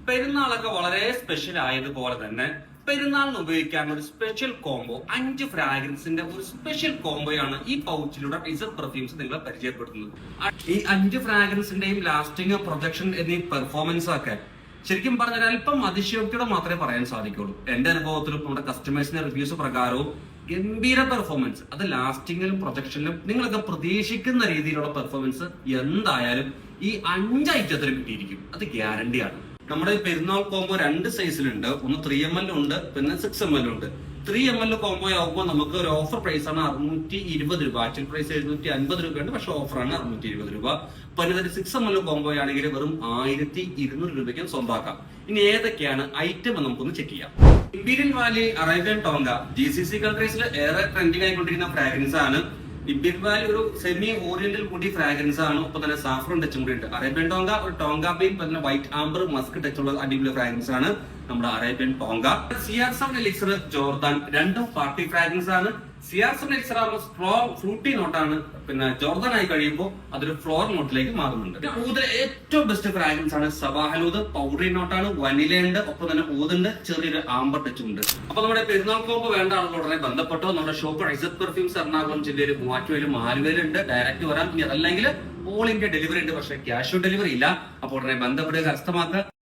പെരുന്നാളൊക്കെ വളരെ സ്പെഷ്യൽ ആയതുപോലെ തന്നെ പെരുന്നാളിന് ഉപയോഗിക്കാൻ ഒരു സ്പെഷ്യൽ കോംബോ 5 ഫ്രാഗ്രൻസിന്റെ ഒരു സ്പെഷ്യൽ കോംബോയാണ് ഈ പൗച്ചിലൂടെ ഇസഡ് പെർഫ്യൂംസ് നിങ്ങളെ പരിചയപ്പെടുത്തുന്നത്. ഈ 5 ഫ്രാഗ്രൻസിന്റെയും ലാസ്റ്റിംഗ്, പ്രൊജക്ഷൻ എന്നീ പെർഫോമൻസ് ഒക്കെ ശരിക്കും പറഞ്ഞാൽ അല്പം അതിശയോക്തിയോടെ മാത്രമേ പറയാൻ സാധിക്കുള്ളൂ. എന്റെ അനുഭവത്തിലും നമ്മുടെ കസ്റ്റമേഴ്സിന്റെ റിവ്യൂസ് പ്രകാരവും ഗംഭീര പെർഫോമൻസ്, അത് ലാസ്റ്റിംഗിലും പ്രൊജക്ഷനിലും നിങ്ങളൊക്കെ പ്രതീക്ഷിക്കുന്ന രീതിയിലുള്ള പെർഫോമൻസ് എന്തായാലും ഈ 5 ഐറ്റത്തിലും കിട്ടിയിരിക്കും. അത് ഗ്യാരണ്ടിയാണ്. നമ്മുടെ പെരുന്നാൾ കോംബോ 2 സൈസിലുണ്ട്. ഒന്ന് 3ml ഉണ്ട്, പിന്നെ 6ml ഉണ്ട്. 3ml കോംബോ ആകുമ്പോൾ നമുക്ക് ഒരു ഓഫർ പ്രൈസ് ആണ് 620 രൂപ. ആക്ച്വൽ പ്രൈസ് 750 രൂപയുണ്ട്, പക്ഷെ ഓഫറാണ് 620 രൂപ. പിന്നെ 6ml കോംബോ ആണെങ്കിൽ വെറും 1200 രൂപയ്ക്ക് സ്വന്തമാക്കാം. ഇനി ഏതൊക്കെയാണ് ഐറ്റം നമുക്കൊന്ന് ചെക്ക് ചെയ്യാം. Imperial Valley Arabian Tonga GCC കൺട്രീസിൽ ഏറെ ട്രെൻഡിംഗ് ആയിക്കൊണ്ടിരിക്കുന്ന ഫ്രാഗ്രൻസ് ആണ്. ഇമ്പീരിയൽ വാലി ഒരു സെമി ഓറിയന്റൽ കൂടി ഫ്രാഗ്രൻസ് ആണ്. ഒപ്പം തന്നെ സാഫ്രോൺ ടച്ചും കൂടി ഉണ്ട്. അറേബ്യൻ ടോങ്ക ഒരു ടോങ്ക ബീൻ, പിന്നെ വൈറ്റ് ആംബർ, മസ്ക് ടച്ച് ഉള്ള അടിപൊളി ഫ്രാഗ്രൻസ് ആണ് നമ്മുടെ Arabian Tonga. CR7 elixir Jordan രണ്ടും പാർട്ടി ഫ്രാഗ്രൻസ് ആണ്. CR7 എലിക്സർ ആകുമ്പോൾ സ്ട്രോങ് ഫ്രൂട്ടി നോട്ടാണ്, പിന്നെ ജോർദാൻ ആയി കഴിയുമ്പോൾ അതൊരു ഫ്ലോർ നോട്ടിലേക്ക് മാറുന്നുണ്ട്. ഊത് ഏറ്റവും ബെസ്റ്റ് ഫ്രാഗ്രൻസ് ആണ് സബാഹലൂദ്. പൗഡറി നോട്ടാണ്, വനില ഉണ്ട്, ഒപ്പം തന്നെ ഊതുണ്ട്, ചെറിയൊരു ആംബർ ടച്ചും ഉണ്ട്. അപ്പൊ നമ്മുടെ പെരുന്നാൾ കോമ്പ് വേണ്ട ആളുകളുടനെ ബന്ധപ്പെട്ടോ നമ്മുടെ ഷോപ്പ് ഇസഡ് പെർഫ്യൂംസ് എറണാകുളം ജില്ലയിൽ മൂവാറ്റുപുഴയിലും ആലുവയിലുണ്ട്. ഡയറക്റ്റ് വരാം. ഇനി അതല്ലെങ്കിൽ ഓൾ ഇന്ത്യ ഡെലിവറി ഉണ്ട്, പക്ഷേ ക്യാഷ് ഓൺ ഡെലിവറി ഇല്ല. അപ്പോൾ ഉടനെ ബന്ധപ്പെടുക, കരസ്ഥമാക്കുക.